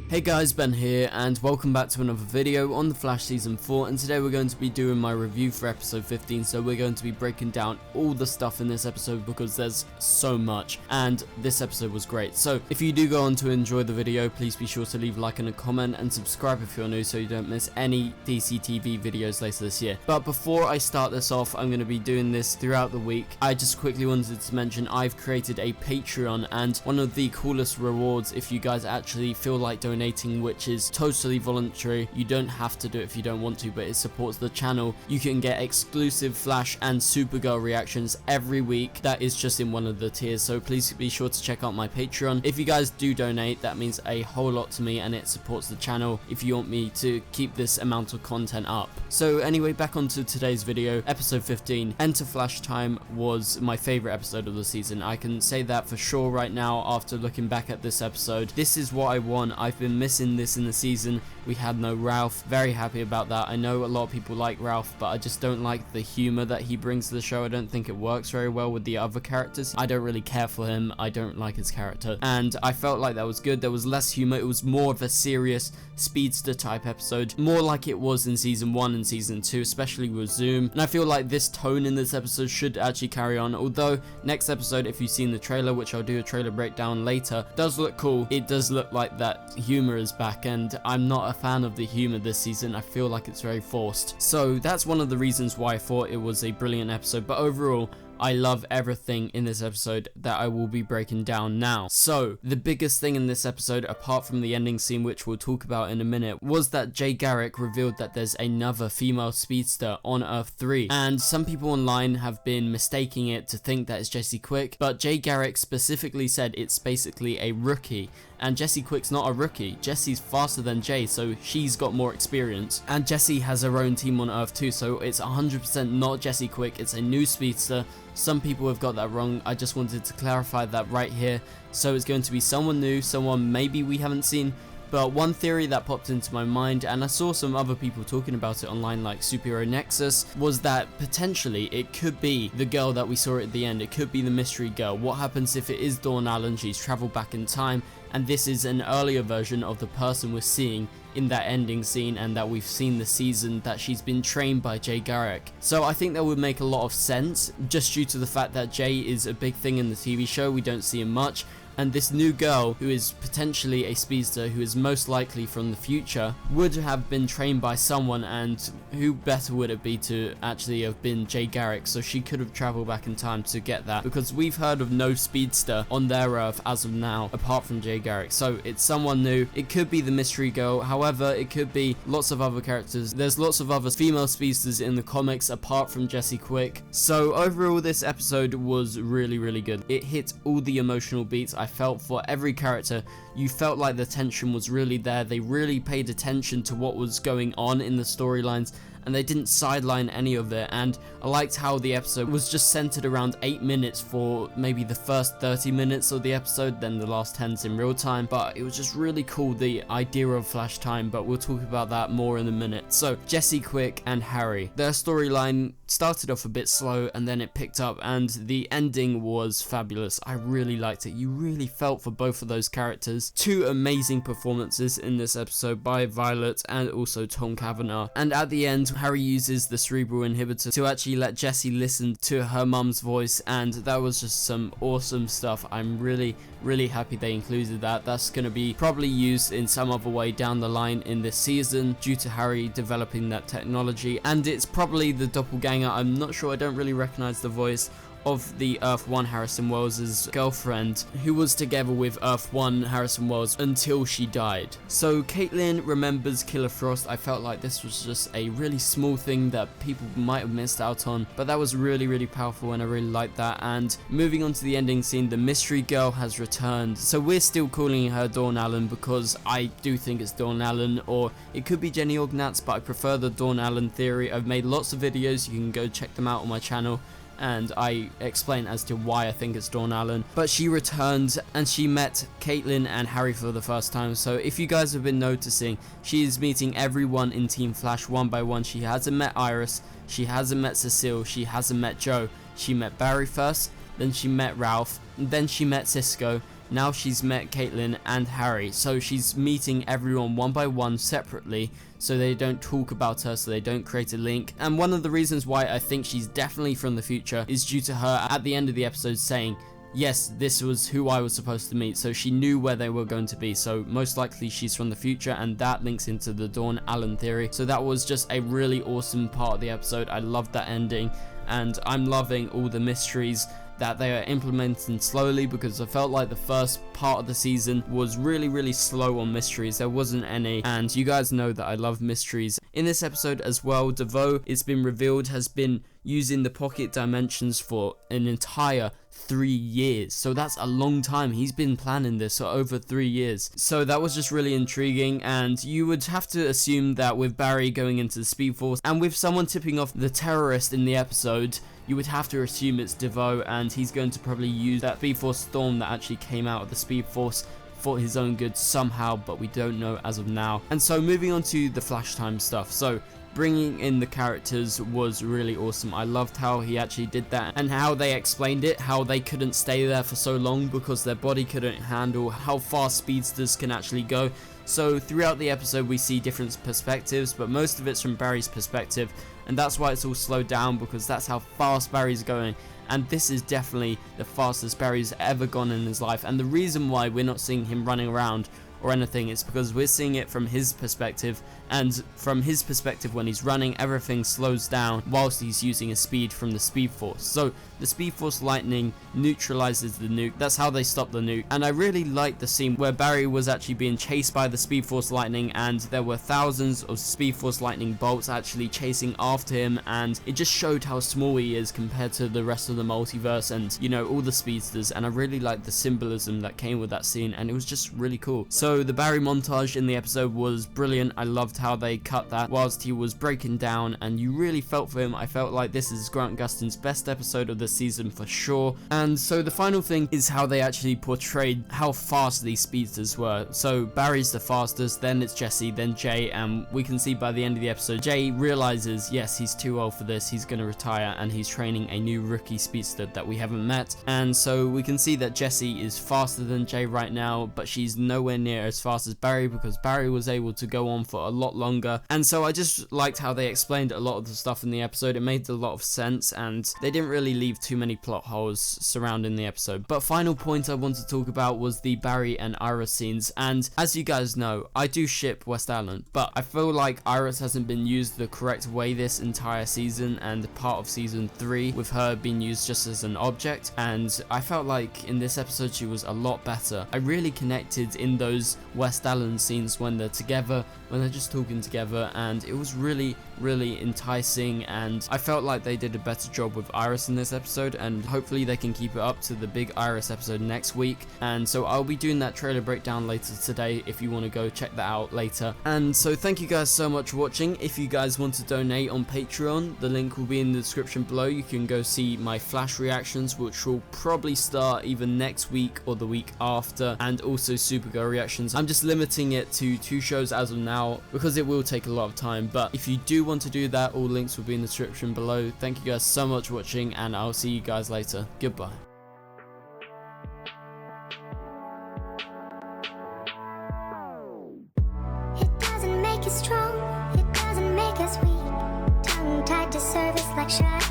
Hey guys, Ben here, and welcome back to another video on The Flash Season 4, and today we're going to be doing my review for episode 15, so we're going to be breaking down all the stuff in this episode because there's so much, and this episode was great. So if you do go on to enjoy the video, please be sure to leave a like and a comment, and subscribe if you're new so you don't miss any DC TV videos later this year. But before I start this off, I'm going to be doing this throughout the week. I just quickly wanted to mention I've created a Patreon, and one of the coolest rewards if you guys actually feel like donating, which is totally voluntary. You don't have to do it if you don't want to, but it supports the channel. You can get exclusive Flash and Supergirl reactions every week. That is just in one of the tiers, so please be sure to check out my Patreon. If you guys do donate, that means a whole lot to me and it supports the channel if you want me to keep this amount of content up. So anyway, back onto today's video. Episode 15, Enter Flash Time, was my favorite episode of the season. I can say that for sure right now after looking back at this episode. This is what I want. I've been missing this in the season. We had no Ralph. Very happy about that. I know a lot of people like Ralph, but I just don't like the humor that he brings to the show. I don't think it works very well with the other characters. I don't really care for him. I don't like his character, and I felt like that was good. There was less humor. It was more of a serious Speedster type episode, more like it was in season 1 and season 2, especially with Zoom. And I feel like this tone in this episode should actually carry on, although next episode, if you've seen the trailer, which I'll do a trailer breakdown later, does look cool. It does look like that humor is back, and I'm not a fan of the humor this season. I feel like it's very forced. So that's one of the reasons why I thought it was a brilliant episode, but overall I love everything in this episode that I will be breaking down now. So the biggest thing in this episode, apart from the ending scene, which we'll talk about in a minute, was that Garrick revealed that there's another female speedster on Earth 3, and some people online have been mistaking it to think that it's Jessie Quick, but Garrick specifically said it's basically a rookie. And Jessie Quick's not a rookie. Jessie's faster than Jay, so she's got more experience. And Jessie has her own team on Earth too, so it's 100% not Jessie Quick. It's a new speedster. Some people have got that wrong. I just wanted to clarify that right here. So it's going to be someone new, someone maybe we haven't seen. But one theory that popped into my mind, and I saw some other people talking about it online like Superhero Nexus, was that potentially it could be the girl that we saw at the end. It could be the mystery girl. What happens if it is Dawn Allen? She's traveled back in time, and this is an earlier version of the person we're seeing in that ending scene, and that we've seen the season that she's been trained by Garrick. So I think that would make a lot of sense, just due to the fact that Jay is a big thing in the TV show. We don't see him much. And this new girl, who is potentially a speedster, who is most likely from the future, would have been trained by someone, and who better would it be to actually have been Garrick? So she could have traveled back in time to get that, because we've heard of no speedster on their Earth as of now, apart from Garrick. So it's someone new. It could be the mystery girl. However, it could be lots of other characters. There's lots of other female speedsters in the comics apart from Jessie Quick. So overall, this episode was really good. It hit all the emotional beats I felt for every character. You felt like the tension was really there. They really paid attention to what was going on in the storylines, and they didn't sideline any of it. And I liked how the episode was just centered around 8 minutes for maybe the first 30 minutes of the episode, then the last 10's in real time. But it was just really cool, the idea of Flash time, but we'll talk about that more in a minute. So Jessie Quick and Harry, their storyline started off a bit slow and then it picked up, and the ending was fabulous. I really liked it. You really felt for both of those characters. Two amazing performances in this episode by Violet and also Tom Cavanagh. And at the end, Harry uses the cerebral inhibitor to actually let Jessie listen to her mum's voice, and that was just some awesome stuff. I'm really happy they included that. That's going to be probably used in some other way down the line in this season due to Harry developing that technology, and it's probably the doppelganger. I'm not sure. I don't really recognize the voice of the Earth 1 Harrison Wells' girlfriend, who was together with Earth 1 Harrison Wells until she died. So Caitlin remembers Killer Frost. I felt like this was just a really small thing that people might have missed out on, but that was really powerful, and I really liked that. And moving on to the ending scene, the mystery girl has returned. So we're still calling her Dawn Allen because I do think it's Dawn Allen, or it could be Jenny Ognatz, but I prefer the Dawn Allen theory. I've made lots of videos. You can go check them out on my channel, and I explain as to why I think it's Dawn Allen. But she returned and she met Caitlin and Harry for the first time. So if you guys have been noticing, she is meeting everyone in Team Flash one by one. She hasn't met Iris, she hasn't met Cecile, she hasn't met Joe. She met Barry first, then she met Ralph, then she met Cisco, now she's met Caitlin and Harry, so she's meeting everyone one by one separately, so they don't talk about her, so they don't create a link. And one of the reasons why I think she's definitely from the future is due to her at the end of the episode saying, yes, this was who I was supposed to meet, so she knew where they were going to be, so most likely she's from the future, and that links into the Dawn Allen theory. So that was just a really awesome part of the episode. I loved that ending, and I'm loving all the mysteries that they are implementing slowly, because I felt like the first part of the season was really slow on mysteries. There wasn't any, and you guys know that I love mysteries. In this episode as well, DeVoe, it's been revealed, has been using the pocket dimensions for an entire 3 years, so that's a long time. He's been planning this for over 3 years, so that was just really intriguing. And you would have to assume that with Barry going into the Speed Force and with someone tipping off the terrorist in the episode, you would have to assume it's DeVoe, and he's going to probably use that Speed Force storm that actually came out of the Speed Force for his own good somehow, but we don't know as of now. And so moving on to the Flash time stuff, so bringing in the characters was really awesome. I loved how he actually did that, and how they explained it, how they couldn't stay there for so long because their body couldn't handle how fast speedsters can actually go. So throughout the episode we see different perspectives, but most of it's from Barry's perspective, and that's why it's all slowed down, because that's how fast Barry's going. And this is definitely the fastest Barry's ever gone in his life, and the reason why we're not seeing him running around or anything is because we're seeing it from his perspective, and from his perspective when he's running, everything slows down whilst he's using a speed from the Speed Force. So the Speed Force lightning neutralizes the nuke. That's how they stop the nuke. And I really liked the scene where Barry was actually being chased by the Speed Force lightning, and there were thousands of Speed Force lightning bolts actually chasing after him, and it just showed how small he is compared to the rest of the multiverse and, you know, all the speedsters. And I really liked the symbolism that came with that scene, and it was just really cool. So the Barry montage in the episode was brilliant. I loved how they cut that whilst he was breaking down, and you really felt for him. I felt like this is Grant Gustin's best episode of the season for sure. And so the final thing is how they actually portrayed how fast these speedsters were. So Barry's the fastest, then it's Jesse, then Jay, and we can see by the end of the episode Jay realizes, yes, he's too old for this, he's going to retire, and he's training a new rookie speedster that we haven't met. And so we can see that Jesse is faster than Jay right now, but she's nowhere near as fast as Barry, because Barry was able to go on for a lot longer. And so I just liked how they explained a lot of the stuff in the episode. It made a lot of sense, and they didn't really leave too many plot holes surrounding the episode. But final point I want to talk about was the Barry and Iris scenes. And as you guys know, I do ship West Allen, but I feel like Iris hasn't been used the correct way this entire season, and part of season 3 with her being used just as an object. And I felt like in this episode she was a lot better. I really connected in those West Allen scenes when they're together, when they're just talking together, and it was really enticing. And I felt like they did a better job with Iris in this episode, and hopefully they can keep it up to the big Iris episode next week. And so I'll be doing that trailer breakdown later today if you want to go check that out later. And so thank you guys so much for watching. If you guys want to donate on Patreon, the link will be in the description below. You can go see my Flash reactions, which will probably start either next week or the week after, and also Supergirl reactions. I'm just limiting it to 2 shows as of now because it will take a lot of time, but if you do want to do that, all links will be in the description below. Thank you guys so much for watching, and I'll see you guys later. Goodbye. It doesn't make us strong, it doesn't make us weak. Tongue tied to service like shut